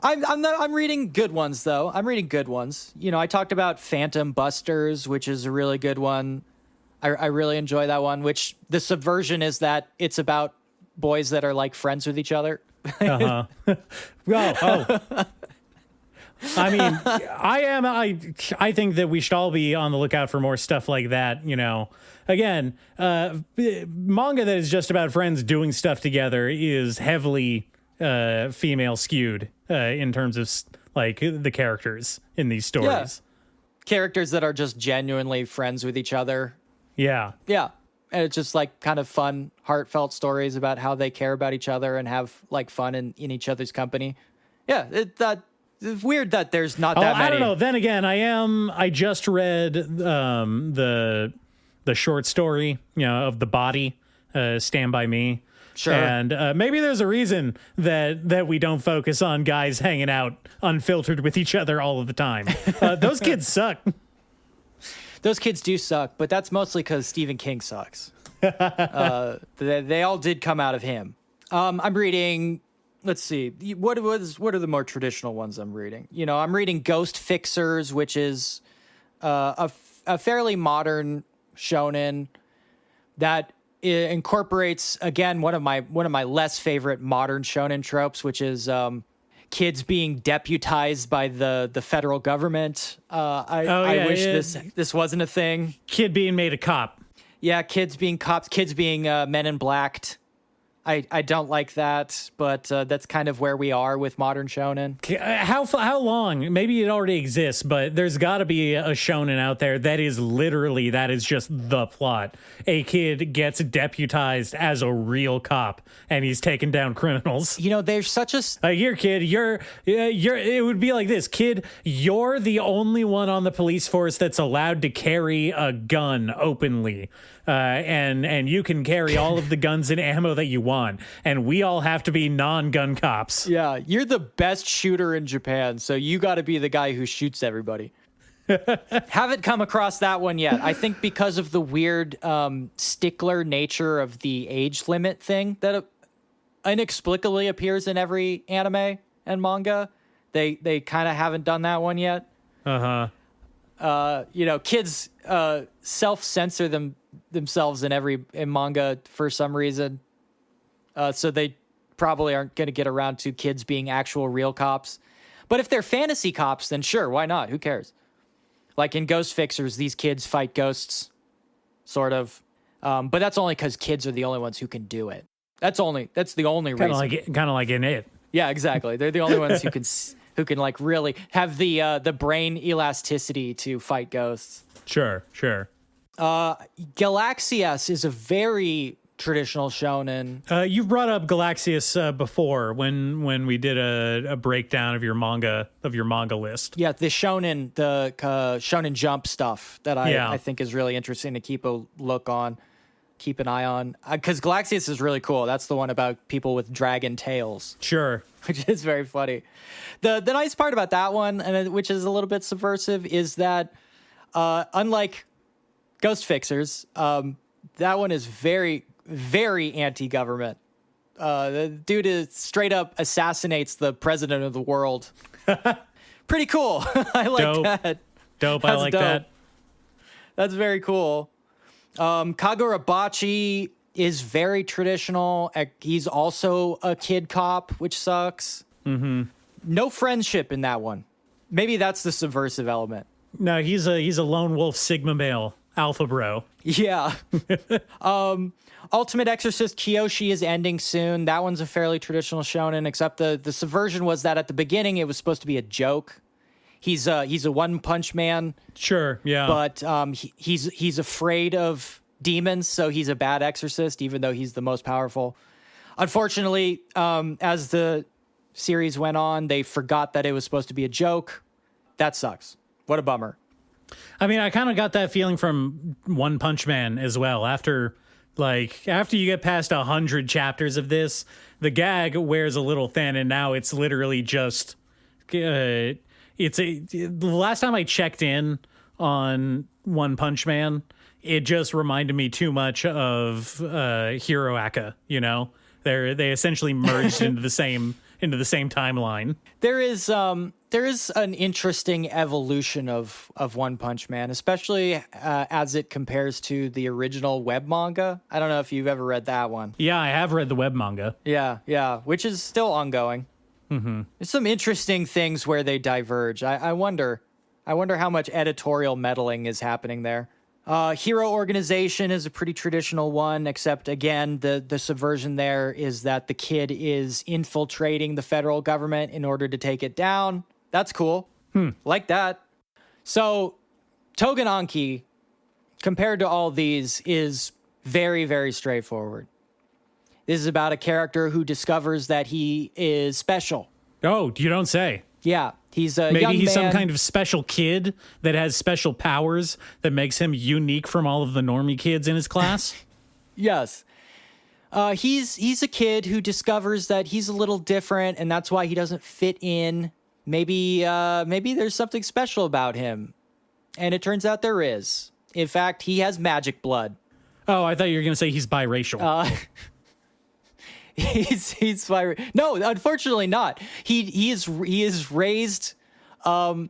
I'm reading good ones, though. I'm reading good ones. I talked about Phantom Busters, which is a really good one. I really enjoy that one, which the subversion is that it's about boys that are like friends with each other. Uh-huh. I mean, I think that we should all be on the lookout for more stuff like that, Again, manga that is just about friends doing stuff together is heavily female skewed in terms of like the characters in these stories. Yeah. Characters that are just genuinely friends with each other. Yeah. Yeah. And it's just like kind of fun, heartfelt stories about how they care about each other and have like fun in each other's company. Yeah. It's weird that there's not that many. I don't know. Then again, I just read the short story, of The Body, Stand By Me. Sure. And maybe there's a reason that we don't focus on guys hanging out unfiltered with each other all of the time. Those kids suck. Those kids do suck, but that's mostly because Stephen King sucks. They all did come out of him. I'm reading, let's see, what are the more traditional ones I'm reading? I'm reading Ghost Fixers, which is a fairly modern shonen that incorporates, again, one of my less favorite modern shonen tropes, which is kids being deputized by the federal government. I wish this wasn't a thing. Kid being made a cop. Yeah, kids being cops, kids being men in blacked. I don't like that, but that's kind of where we are with modern shonen. How long? Maybe it already exists, but there's got to be a shonen out there that is just the plot. A kid gets deputized as a real cop, and he's taking down criminals. There's such a here, kid. You're. It would be like this, kid. You're the only one on the police force that's allowed to carry a gun openly. And you can carry all of the guns and ammo that you want, and we all have to be non-gun cops. Yeah, you're the best shooter in Japan, so you got to be the guy who shoots everybody. Haven't come across that one yet. I think because of the weird stickler nature of the age limit thing that inexplicably appears in every anime and manga, They kind of haven't done that one yet. Kids self-censor themselves in manga for some reason. So they probably aren't going to get around to kids being actual real cops. But if they're fantasy cops, then sure, why not? Who cares? Like in Ghost Fixers, these kids fight ghosts, sort of. But that's only because kids are the only ones who can do it. That's the only reason. Kind of like in it. Yeah, exactly. They're the only ones who can like really have the brain elasticity to fight ghosts. Sure. Galaxias is a very traditional shonen. You've brought up Galaxias before when we did a breakdown of your manga list. Yeah, the Shonen Jump stuff that I think is really interesting to keep an eye on, because Galaxias is really cool. That's the one about people with dragon tails. Sure. Which is very funny. The nice part about that one, and which is a little bit subversive, is that unlike Ghost Fixers, that one is very, very anti-government. The dude straight up assassinates the president of the world. Pretty cool. I like that. Dope. I like that. That's very cool. Kagurabachi is very traditional. He's also a kid cop, which sucks. Mm-hmm. No friendship in that one. Maybe that's the subversive element. No, he's a lone wolf Sigma male alpha bro. Yeah. Ultimate Exorcist Kyoshi is ending soon. That one's a fairly traditional shonen, except the subversion was that at the beginning it was supposed to be a joke. He's a One Punch Man. Sure, yeah. But he's afraid of demons, so he's a bad exorcist, even though he's the most powerful. Unfortunately, as the series went on, they forgot that it was supposed to be a joke. That sucks. What a bummer. I mean, I kind of got that feeling from One Punch Man as well. After you get past 100 chapters of this, the gag wears a little thin, and now it's literally just the last time I checked in on One Punch Man, it just reminded me too much of Hero Aka. You know, they essentially merged into the same timeline. There is an interesting evolution of One Punch Man, especially as it compares to the original web manga. I don't know if you've ever read that one. Yeah, I have read the web manga. Yeah, which is still ongoing. Mm-hmm. There's some interesting things where they diverge. I wonder how much editorial meddling is happening there. Hero Organization is a pretty traditional one, except again, the subversion there is that the kid is infiltrating the federal government in order to take it down. That's cool. Like that. So Togenanki, compared to all these, is very, very straightforward. This is about a character who discovers that he is special. Oh, you don't say. Yeah, he's a Maybe young he's man. some kind of special kid that has special powers that makes him unique from all of the normie kids in his class. Yes. He's a kid who discovers that he's a little different, and that's why he doesn't fit in. Maybe there's something special about him. And it turns out there is. In fact, he has magic blood. Oh, I thought you were going to say he's biracial. He's biracial. No, unfortunately not. He is raised. I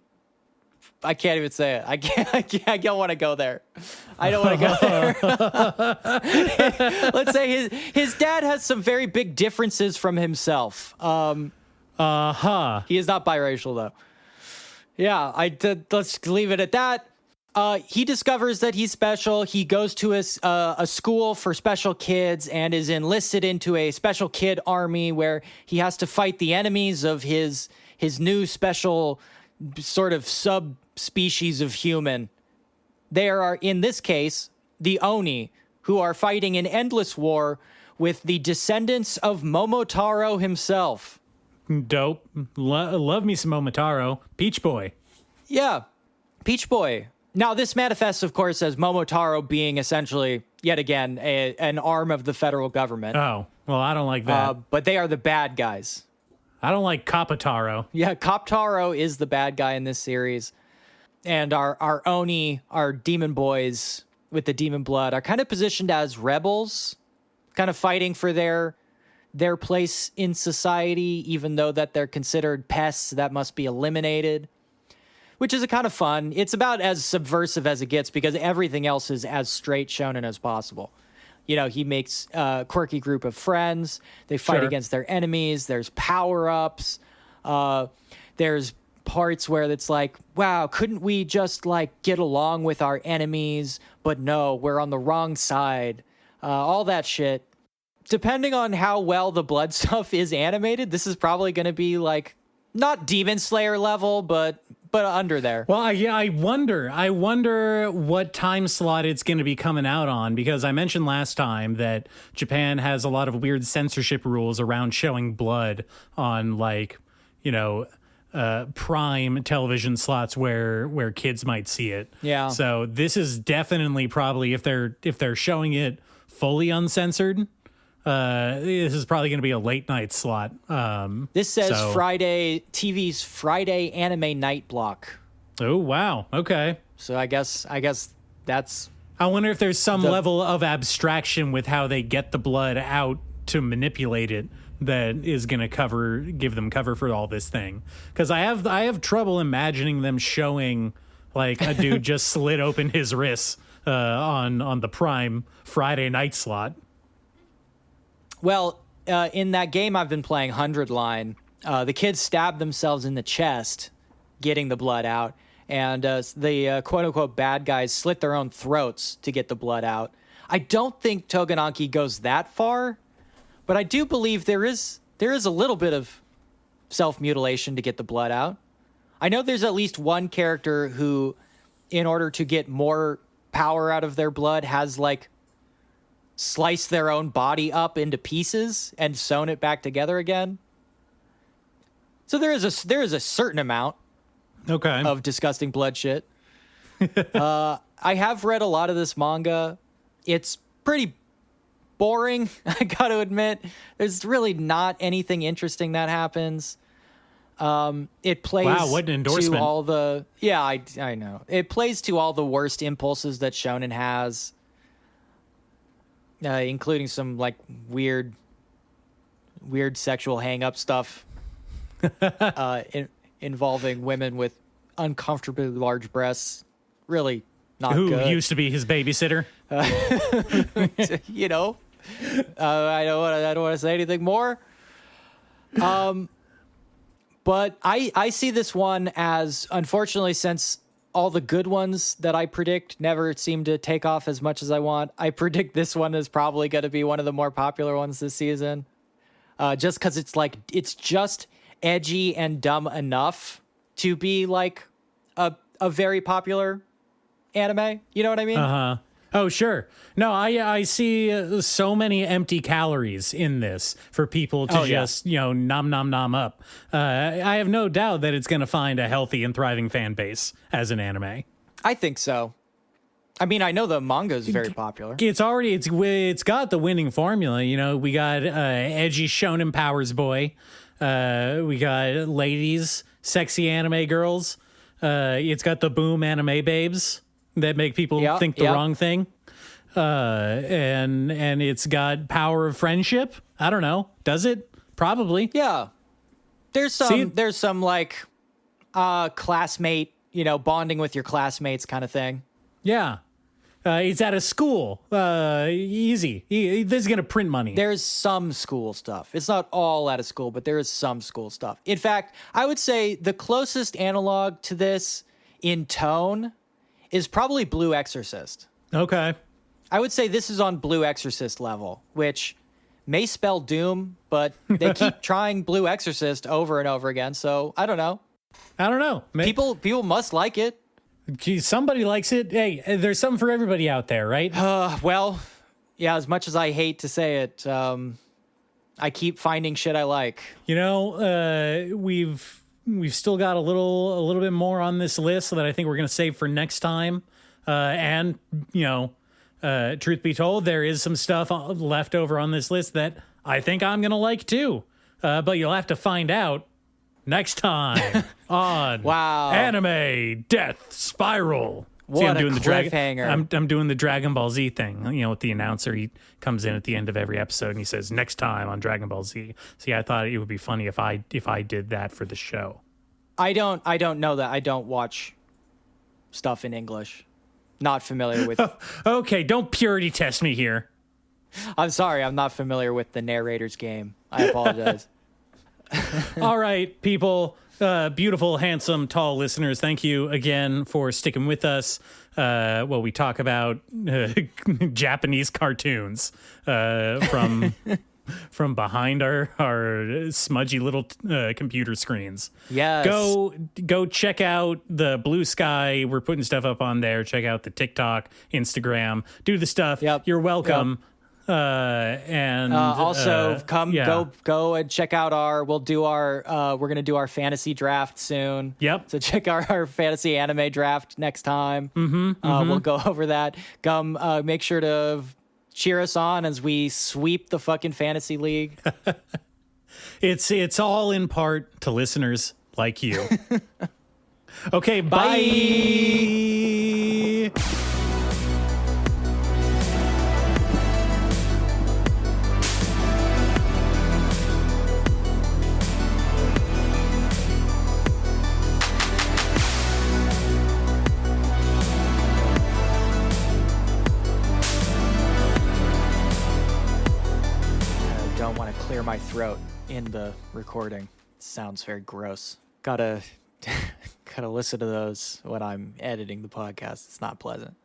can't even say it. I don't want to go there. I don't want to go there. Let's say his dad has some very big differences from himself. He is not biracial though. Yeah, let's leave it at that. He discovers that he's special. He goes to a school for special kids and is enlisted into a special kid army where he has to fight the enemies of his new special sort of subspecies of human. There are, in this case, the Oni, who are fighting an endless war with the descendants of Momotaro himself. Dope. Love me some Momotaro. Peach Boy. Yeah, Peach Boy. Now, this manifests, of course, as Momotaro being essentially, yet again, an arm of the federal government. Oh, well, I don't like that. But they are the bad guys. I don't like Kapataro. Yeah, Koptaro is the bad guy in this series. And our Oni, our demon boys with the demon blood, are kind of positioned as rebels, kind of fighting for their their place in society, even though that they're considered pests that must be eliminated, which is a kind of fun. It's about as subversive as it gets because everything else is as straight shonen as possible. He makes a quirky group of friends. They fight against their enemies. There's power-ups. There's parts where it's like, wow, couldn't we just like get along with our enemies? But no, we're on the wrong side. All that shit. Depending on how well the blood stuff is animated, this is probably going to be like not Demon Slayer level, but under there. Well, yeah, I wonder what time slot it's going to be coming out on, because I mentioned last time that Japan has a lot of weird censorship rules around showing blood on prime television slots where kids might see it. Yeah. So this is definitely probably if they're showing it fully uncensored, this is probably going to be a late night slot. This says TV's Friday anime night block. Oh, wow. Okay. So I guess that's... I wonder if there's some level of abstraction with how they get the blood out to manipulate it that is going to give them cover for all this thing. Because I have trouble imagining them showing like a dude just slit open his wrists on the prime Friday night slot. Well, in that game I've been playing, 100 Line, the kids stab themselves in the chest, getting the blood out, and the quote-unquote bad guys slit their own throats to get the blood out. I don't think Togenanki goes that far, but I do believe there is a little bit of self-mutilation to get the blood out. I know there's at least one character who, in order to get more power out of their blood, has, like, sliced their own body up into pieces and sewn it back together again. So there is a certain amount of disgusting blood shit. I have read a lot of this manga. It's pretty boring, I gotta admit. There's really not anything interesting that happens. It plays what an endorsement. to all the... Yeah, I know. It plays to all the worst impulses that shonen has. Including some like weird sexual hang-up stuff involving women with uncomfortably large breasts. Really not Who good. used to be his babysitter. I don't want to say anything more. But I see this one as, unfortunately, since all the good ones that I predict never seem to take off as much as I want, I predict this one is probably going to be one of the more popular ones this season. Just because it's just edgy and dumb enough to be like a very popular anime. You know what I mean? Uh-huh. Oh, sure. No, I see so many empty calories in this for people to nom, nom, nom up. I have no doubt that it's going to find a healthy and thriving fan base as an anime. I think so. I mean, I know the manga is very popular. It's got the winning formula. We got edgy shonen powers boy. We got ladies, sexy anime girls. It's got the boom anime babes that make people think the wrong thing. And it's got power of friendship. I don't know. Does it? Probably. Yeah. There's some like classmate, bonding with your classmates kind of thing. Yeah. It's at a school. Easy. This is going to print money. There's some school stuff. It's not all at a school, but there is some school stuff. In fact, I would say the closest analog to this in tone is probably Blue Exorcist. Okay. I would say this is on Blue Exorcist level, which may spell doom, but they keep trying Blue Exorcist over and over again, so I don't know. People must like it. Geez, somebody likes it. Hey, there's something for everybody out there, right? Well, yeah, as much as I hate to say it, I keep finding shit I like. We've still got a little bit more on this list that I think we're going to save for next time. Truth be told, there is some stuff left over on this list that I think I'm going to like too. But you'll have to find out next time on Wow. Anime Death Spiral. What I'm a doing cliffhanger. I'm doing the Dragon Ball Z thing. You know, with the announcer, he comes in at the end of every episode and he says, "Next time on Dragon Ball Z." See, I thought it would be funny if I did that for the show. I don't know that. I don't watch stuff in English. Not familiar with. Okay, don't purity test me here. I'm sorry. I'm not familiar with the narrator's game. I apologize. All right, people, beautiful, handsome, tall listeners, thank you again for sticking with us while we talk about Japanese cartoons from behind our smudgy little computer screens. Yes. Go check out the Blue Sky. We're putting stuff up on there. Check out the TikTok, Instagram. Do the stuff. Yep. You're welcome. Yep. And also go and check out we're going to do our fantasy draft soon. Yep. So check out our fantasy anime draft next time. We'll go over that. Come, make sure to cheer us on as we sweep the fucking fantasy league. It's all in part to listeners like you. Okay. Bye. Clear my throat in the recording. It sounds very gross. Gotta listen to those when I'm editing the podcast. It's not pleasant.